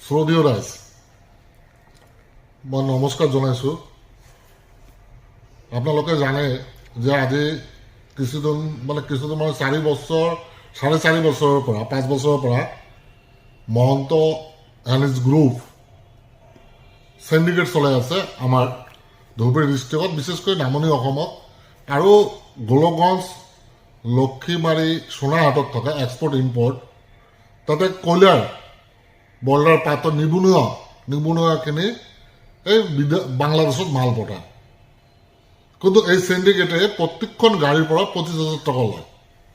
শ্ৰদ্ধেয় ৰাইজ, মই নমস্কাৰ জনাইছোঁ। আপোনালোকে জানে যে আজি কিছুদিন মানে 4 বছৰ 4.5 বছৰৰ পৰা 5 বছৰৰ পৰা Mahanta and his group syndicate চলাই আছে আমাৰ ধুবুৰী ডিষ্ট্ৰিক্টত, বিশেষকৈ নামনি অসমত আৰু গোলকগঞ্জ, লক্ষীবাৰী, সোণাহাটত থকা এক্সপৰ্ট ইম্পৰ্ট, তাতে কয়লাৰ বৰ্ডাৰ পাতৰ নিবনুৱাখিনি এই বাংলাদেশত মাল পঠায়। কিন্তু এই সিন্ডিকেটে প্ৰত্যেকখন গাড়ীৰ পৰা 25,000 টকা লয়।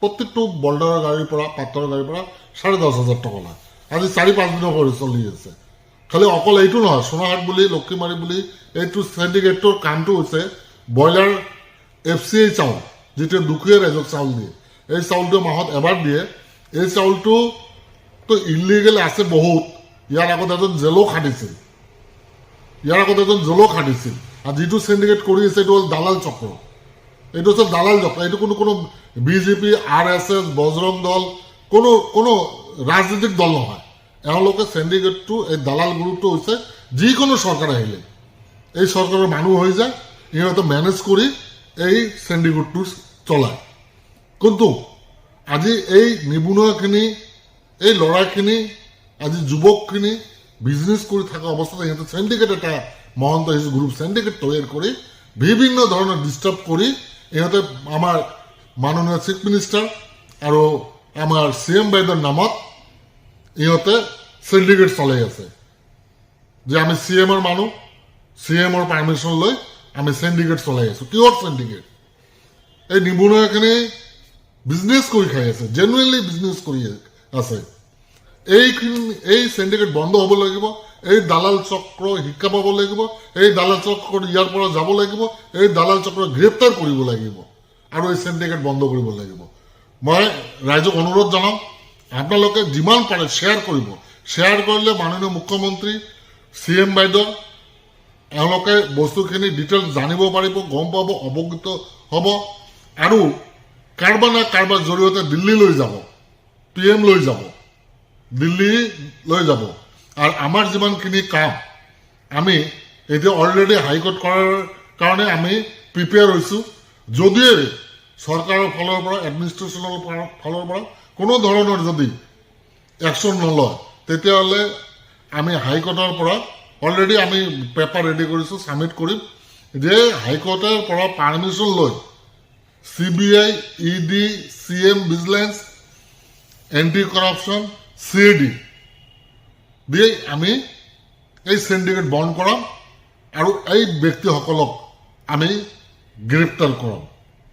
প্ৰত্যেকটো বৰ্ডাৰৰ গাড়ীৰ পৰা, পাতৰ গাড়ীৰ পৰা 10,500 টকা লয়। আজি 4-5 দিনৰ পৰা চলি আছে। খালি অকল এইটো নহয়, সোণাহাট বুলি, লক্ষীমাৰী বুলি এইটো সিন্ডিকেটৰ কামটো হৈছে ব্ৰইলাৰ FCI চাউল, যিটো দুখীয়া ৰাইজক চাউল দিয়ে। এই চাউলটো মাহত এবাৰ দিয়ে। এই চাউলটো তো ইলিগেল আছে বহুত। ইয়াৰ আগত এজন জেলো খাটিছিল, আৰু যিটো সিন্ডিকেট কৰি আছে এইটো হ'ল দালাল চক্ৰ। এইটো হৈছে দালাল চক্ৰ। এইটো কোনো BJP, RSS, বজৰং দল, কোনো ৰাজনৈতিক দল নহয়। এওঁলোকে সিন্ডিকেটটো, এই দালাল গ্ৰুপটো হৈছে যিকোনো চৰকাৰ আহিলে এই চৰকাৰৰ মানুহ হৈ যায়, ইহঁতে মেনেজ কৰি এই সিন্ডিকেটটো চলায়। কিন্তু আজি এই নিবনুৱাখিনি, এই ল'ৰাখিনি, আজি যুৱকখিনি বিজনেছ কৰি থকা অৱস্থাতে সিহঁতে সিন্ডিকেট এটা, মহন্ত হিজ গ্ৰুপ সিন্ডিকেট তৈয়াৰ কৰি বিভিন্ন ধৰণৰ ডিষ্টাৰ্ব কৰি ইহঁতে আমাৰ মাননীয় চিফ মিনিষ্টাৰ আৰু আমাৰ CM বাইদেউৰ নামত ইহঁতে সিন্ডিকেট চলাই আছে। যে আমি CMৰ মানুহ, CMৰ পাৰ্মিশ্যন লৈ আমি সিন্ডিকেট চলাই আছোঁ। কিহৰ সিন্ডিকেট? এই নিবনুৱাখিনি বিজনেছ কৰি খাই আছে, জেনুৱেনলি বিজনেছ কৰি আছে। এই সিন্ডিকেট বন্ধ হ'ব লাগিব। এই দালাল চক্ৰ শিক্ষা পাব লাগিব। এই দালাল চক্ৰ ইয়াৰ পৰা যাব লাগিব। এই দালাল চক্ৰ গ্ৰেপ্তাৰ কৰিব লাগিব আৰু এই সিন্ডিকেট বন্ধ কৰিব লাগিব। মই ৰাইজক অনুৰোধ জনাম, আপোনালোকে যিমান পাৰে শ্বেয়াৰ কৰিব। শ্বেয়াৰ কৰিলে মাননীয় মুখ্যমন্ত্ৰী, CM বাইদেউ এওঁলোকে বস্তুখিনি ডিটেইলছ জানিব পাৰিব, গম পাব, অৱগত হ'ব আৰু কাৰোবাৰ না কাৰোবাৰ জৰিয়তে দিল্লী লৈ যাব, PM লৈ যাব, দিল্লী লৈ যাব। আৰু আমাৰ যিমানখিনি কাম আমি এতিয়া অলৰেডি হাইকোৰ্ট কৰাৰ কাৰণে আমি প্ৰিপেয়াৰ হৈছোঁ। যদিও চৰকাৰৰ ফালৰ পৰা, এডমিনিষ্ট্ৰেশ্যনৰ ফালৰ পৰা কোনো ধৰণৰ যদি একশ্যন নলয়, তেতিয়াহ'লে আমি হাইকোৰ্টৰ পৰা অলৰেডি আমি পেপাৰ ৰেডি কৰিছোঁ, ছাবমিট কৰিম যে হাইকোৰ্টৰ পৰা পাৰ্মিশ্যন লৈ CBI, ED, CM, vigilance, anti corruption, CID দিয়ে আমি এই সিন্ডিকেট বন্ধ কৰাম আৰু এই ব্যক্তিসকলক আমি গ্ৰেপ্তাৰ কৰাম।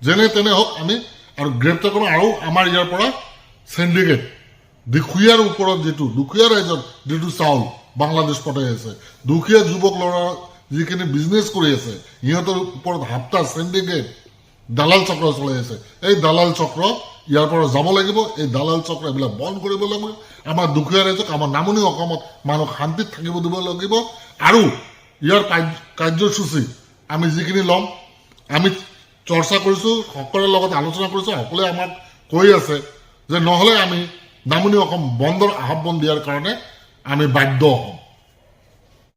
যেনে তেনে হওক আমি আৰু গ্ৰেপ্তাৰ কৰাম। আৰু আমাৰ ইয়াৰ পৰা সিন্ডিকেট দুখীয়াৰ ওপৰত, দুখীয়া ৰাইজৰ যিটো চাউল বাংলাদেশ পঠাই আছে, দুখীয়া যুৱক ল'ৰা যিখিনি বিজনেছ কৰি আছে, সিহঁতৰ ওপৰত হাপ্তা সিন্ডিকেট দালাল চক্ৰ চলাই আছে। এই দালাল চক্ৰ ইয়াৰ পৰা যাব লাগিব। এই দালাল চক্ৰ এইবিলাক বন্ধ কৰিব লাগিব। আমাৰ দুখীয়া ৰাইজক, আমাৰ নামনি অসমত মানুহক শান্তিত থাকিব দিব লাগিব। আৰু ইয়াৰ কাৰ্যসূচী আমি যিখিনি ল'ম, আমি চৰ্চা কৰিছোঁ, সকলোৰে লগত আলোচনা কৰিছোঁ। সকলোৱে আমাক কৈ আছে যে নহ'লে আমি নামনি অসম বন্ধৰ আহ্বান দিয়াৰ কাৰণে আমি বাধ্য হ'ম।